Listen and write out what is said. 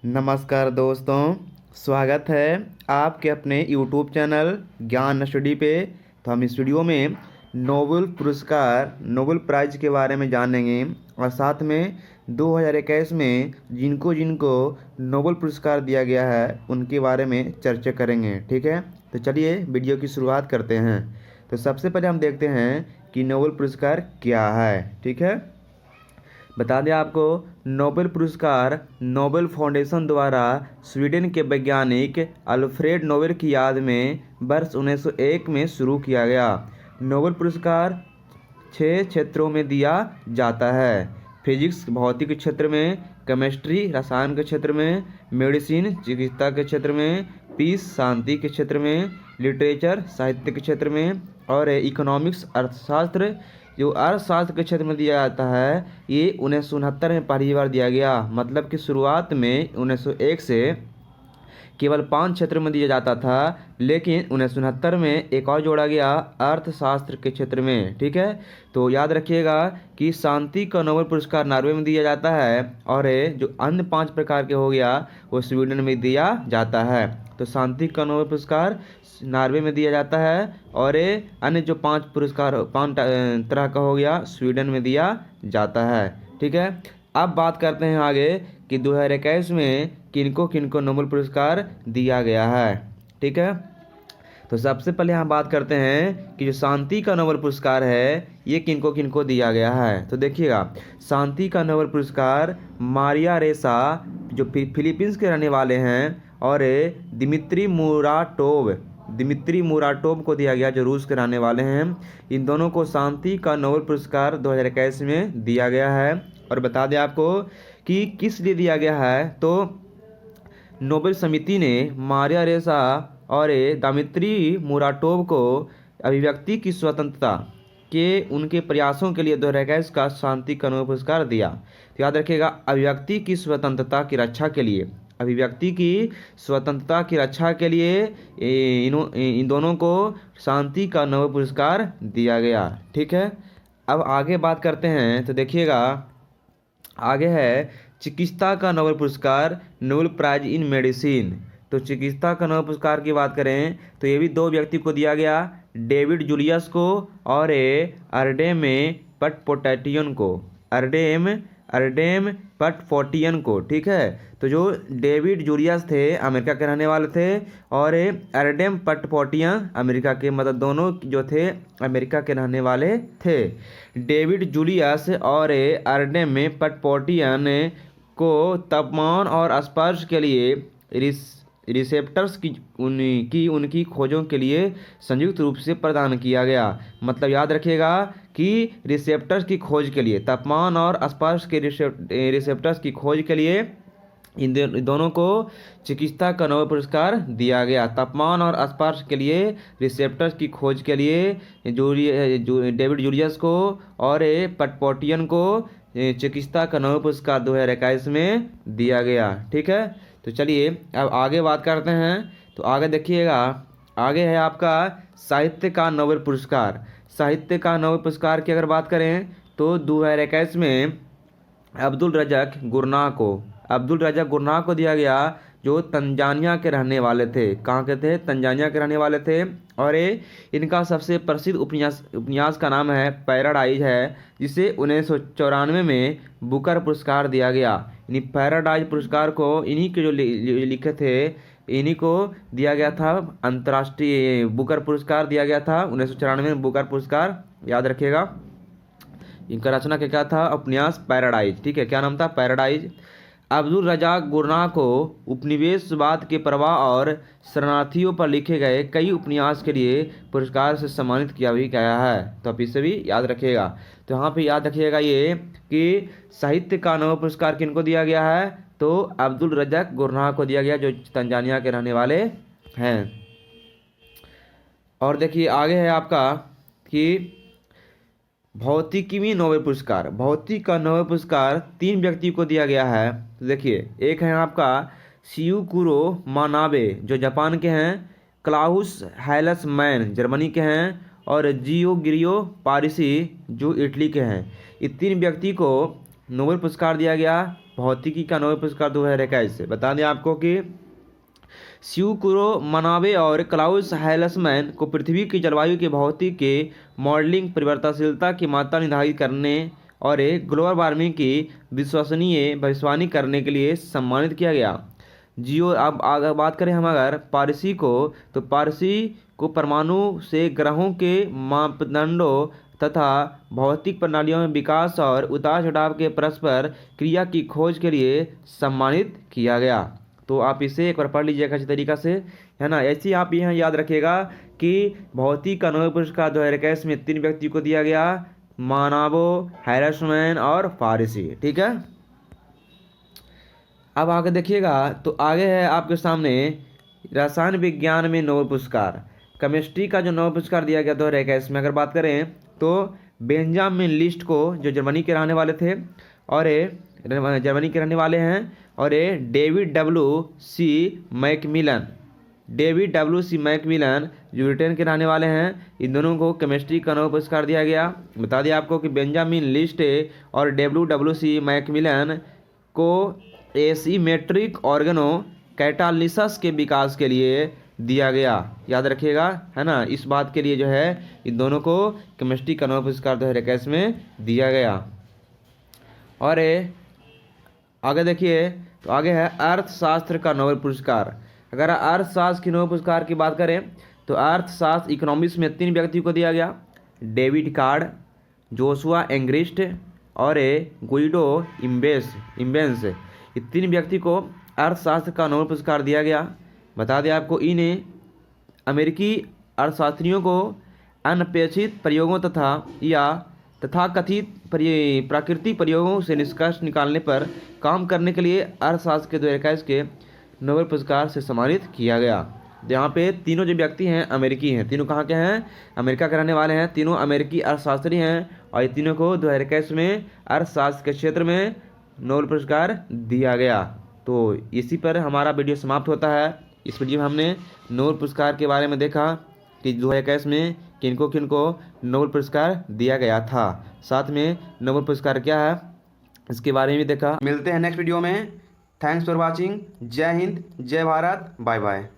नमस्कार दोस्तों, स्वागत है आपके अपने YouTube चैनल ज्ञान स्टडी पे। तो हम इस वीडियो में नोबेल प्राइज़ के बारे में जानेंगे और साथ में 2021 में जिनको जिनको नोबेल पुरस्कार दिया गया है उनके बारे में चर्चा करेंगे। ठीक है, तो चलिए वीडियो की शुरुआत करते हैं। तो सबसे पहले हम देखते हैं कि नोबेल पुरस्कार क्या है। ठीक है, बता दें आपको, नोबेल पुरस्कार नोबेल फाउंडेशन द्वारा स्वीडन के वैज्ञानिक अल्फ्रेड नोबेल की याद में वर्ष 1901 में शुरू किया गया। नोबेल पुरस्कार 6 क्षेत्रों में दिया जाता है: फिजिक्स भौतिक क्षेत्र में, केमिस्ट्री रसायन के क्षेत्र में, मेडिसिन चिकित्सा के क्षेत्र में, पीस शांति के क्षेत्र में, लिटरेचर साहित्य के क्षेत्र में, और इकोनॉमिक्स अर्थशास्त्र जो अर्थशास्त्र के क्षेत्र में दिया जाता है। ये 1969 में पहली बार दिया गया। मतलब कि शुरुआत में 1901 से केवल 5 क्षेत्र में दिया जाता था, लेकिन 1969 में एक और जोड़ा गया अर्थशास्त्र के क्षेत्र में। ठीक है, तो याद रखिएगा कि शांति का नोबेल पुरस्कार नॉर्वे में दिया जाता है और जो अन्य 5 प्रकार के हो गया वो स्वीडन में दिया जाता है। तो शांति का नोबेल पुरस्कार नॉर्वे में दिया जाता है और अन्य जो 5 पुरस्कार 5 तरह का हो गया स्वीडन में दिया जाता है। ठीक है, अब बात करते हैं आगे कि 2021 में किनको किनको नोबेल पुरस्कार दिया गया है। ठीक है, तो सबसे पहले हम बात करते हैं कि जो शांति का नोबेल पुरस्कार है ये किनको किनको दिया गया है। तो देखिएगा, शांति का नोबेल पुरस्कार मारिया रेसा जो फिलीपींस के रहने वाले हैं और दिमित्री मुराटोव को दिया गया जो रूस के रहने वाले हैं। इन दोनों को शांति का नोबेल पुरस्कार 2021 में दिया गया है। और बता दें आपको कि किस लिए दिया गया है, तो नोबेल समिति ने मारिया रेसा और दिमित्री मुराटोव को अभिव्यक्ति की स्वतंत्रता के उनके प्रयासों के लिए 2021 का शांति का नोबेल पुरस्कार दिया। तो याद रखिएगा, अभिव्यक्ति की स्वतंत्रता की रक्षा के लिए इन दोनों को शांति का नोबेल पुरस्कार दिया गया। ठीक है, अब आगे बात करते हैं। तो देखिएगा, आगे है चिकित्सा का नोबेल पुरस्कार नोबेल प्राइज इन मेडिसिन। तो चिकित्सा का नोबेल पुरस्कार की बात करें तो ये भी 2 व्यक्ति को दिया गया, डेविड जूलियस को और अर्डेम पटफोर्टियन को। ठीक है, तो जो डेविड जूलियस थे अमेरिका के रहने वाले थे और अर्डेम पटफोर्टियन अमेरिका के, मतलब दोनों जो थे अमेरिका के रहने वाले थे। डेविड जूलियस और अर्डेम पटफोर्टियन को तापमान और स्पर्श के लिए रिसेप्टर्स की उनकी खोजों के लिए संयुक्त रूप से प्रदान किया गया। मतलब याद रखिएगा कि रिसेप्टर्स की खोज के लिए, तापमान और स्पर्श के रिसेप्टर्स की खोज के लिए इन दोनों को चिकित्सा का नोबेल पुरस्कार दिया गया। तापमान और स्पर्श के लिए रिसेप्टर्स की खोज के लिए डेविड जूलियस को और पटफोर्टियन को चिकित्सा का नोबेल पुरस्कार 2021 में दिया गया। ठीक है, तो चलिए अब आगे बात करते हैं। तो आगे देखिएगा, आगे है आपका साहित्य का नोबेल पुरस्कार। साहित्य का नोबेल पुरस्कार की अगर बात करें तो 2021 में अब्दुल रज़ाक गुरनाह को दिया गया जो तंजानिया के रहने वाले थे। कहाँ के थे? तंजानिया के रहने वाले थे। और इनका सबसे प्रसिद्ध उपन्यास का नाम है पैराडाइज है, जिसे 1994 में बुकर पुरस्कार दिया गया। इन्हीं पैराडाइज पुरस्कार को इन्हीं के जो लिखे थे इन्हीं को दिया गया था। अंतर्राष्ट्रीय बुकर पुरस्कार दिया गया था 1994 में। बुकर पुरस्कार याद रखिएगा, इनका रचना क्या था? उपन्यास पैराडाइज। ठीक है, क्या नाम था? पैराडाइज। अब्दुल रज़ाक गुरनाह को उपनिवेशवाद के प्रवाह और शरणार्थियों पर लिखे गए कई उपन्यास के लिए पुरस्कार से सम्मानित किया भी गया है। तो आप इसे भी याद रखिएगा। तो यहाँ पे याद रखिएगा ये कि साहित्य का नोबेल पुरस्कार किनको दिया गया है, तो अब्दुल रज़ाक गुरनाह को दिया गया जो तंजानिया के रहने वाले हैं। और देखिए आगे है आपका कि भौतिकी में नोबेल पुरस्कार। भौतिक का नोबेल पुरस्कार 3 व्यक्ति को दिया गया है। तो देखिए, एक है आपका शियुकुरो मानाबे जो जापान के हैं, क्लाउस हैलसमैन जर्मनी के हैं और जियोगिरियो पारिसी जो इटली के हैं। ये 3 व्यक्ति को नोबेल पुरस्कार दिया गया भौतिकी का नोबेल पुरस्कार 2021। बता दें आपको कि स्यूकुरो मनाबे और क्लाउस हैलसमैन को पृथ्वी की जलवायु के भौतिक के मॉडलिंग, परिवर्तनशीलता की मात्रा निर्धारित करने और ग्लोबल वार्मिंग की विश्वसनीय भविष्यवाणी करने के लिए सम्मानित किया गया। जियो अब अगर बात करें हम अगर पारसी को, तो पारसी को परमाणु से ग्रहों के मापदंडों तथा भौतिक प्रणालियों में विकास और उतार चढ़ाव के परस्पर क्रिया की खोज के लिए सम्मानित किया गया। तो आप इसे एक बार पढ़ लीजिएगा अच्छी तरीक़ा से, है ना। ऐसे ही आप यहाँ याद रखिएगा कि भौतिक का नोबेल पुरस्कार 2021 में 3 व्यक्ति को दिया गया, मनाबो, हैलसमैन और पारसी, ठीक है। अब आगे देखिएगा, तो आगे है आपके सामने रसायन विज्ञान में नोबेल पुरस्कार। केमिस्ट्री का जो नोबेल पुरस्कार दिया गया 2021 में अगर बात करें तो बेंजामिन लिस्ट को, जो जर्मनी के रहने वाले थे और जर्मनी के रहने वाले हैं, और David W C. McMillan, David W C. McMillan जो ब्रिटेन के रहने वाले हैं, इन दोनों को केमिस्ट्री का नोबेल पुरस्कार दिया गया। बता दिया आपको कि बेंजामिन लिस्ट और डब्ल्यू.सी. मैकमिलन को एसीमेट्रिक ऑर्गेनो कैटालिसिस के विकास के लिए दिया गया, याद रखिएगा, है ना। इस बात के लिए जो है इन दोनों को केमिस्ट्री का नोबेल पुरस्कार 2021 में दिया गया। और आगे देखिए, तो आगे है अर्थशास्त्र का नोबेल पुरस्कार। अगर अर्थशास्त्र की नोबेल पुरस्कार की बात करें तो अर्थशास्त्र इकोनॉमिक्स में 3 व्यक्ति को दिया गया, डेविड कार्ड, जोशुआ एंग्रिस्ट और गुइडो इम्बेंस। ये 3 व्यक्ति को अर्थशास्त्र का नोबेल पुरस्कार दिया गया। बता दें आपको, इन अमेरिकी अर्थशास्त्रियों को अनपेक्षित प्रयोगों तथाकथित प्राकृतिक प्रयोगों से निष्कर्ष निकालने पर काम करने के लिए अर्थशास्त्र के 2021 के नोबेल पुरस्कार से सम्मानित किया गया। यहाँ पे तीनों जो व्यक्ति हैं अमेरिकी हैं, तीनों कहाँ के हैं, अमेरिका के रहने वाले हैं, तीनों अमेरिकी अर्थशास्त्री हैं और ये तीनों को 2021 में अर्थशास्त्र के क्षेत्र में नोबेल पुरस्कार दिया गया। तो इसी पर हमारा वीडियो समाप्त होता है। इस वीडियो में हमने नोबेल पुरस्कार के बारे में देखा कि 2021 में किनको किनको नोबेल पुरस्कार दिया गया था, साथ में नोबेल पुरस्कार क्या है इसके बारे में भी देखा। मिलते हैं नेक्स्ट वीडियो में। Thanks for watching. जय हिंद, जय भारत, बाय बाय।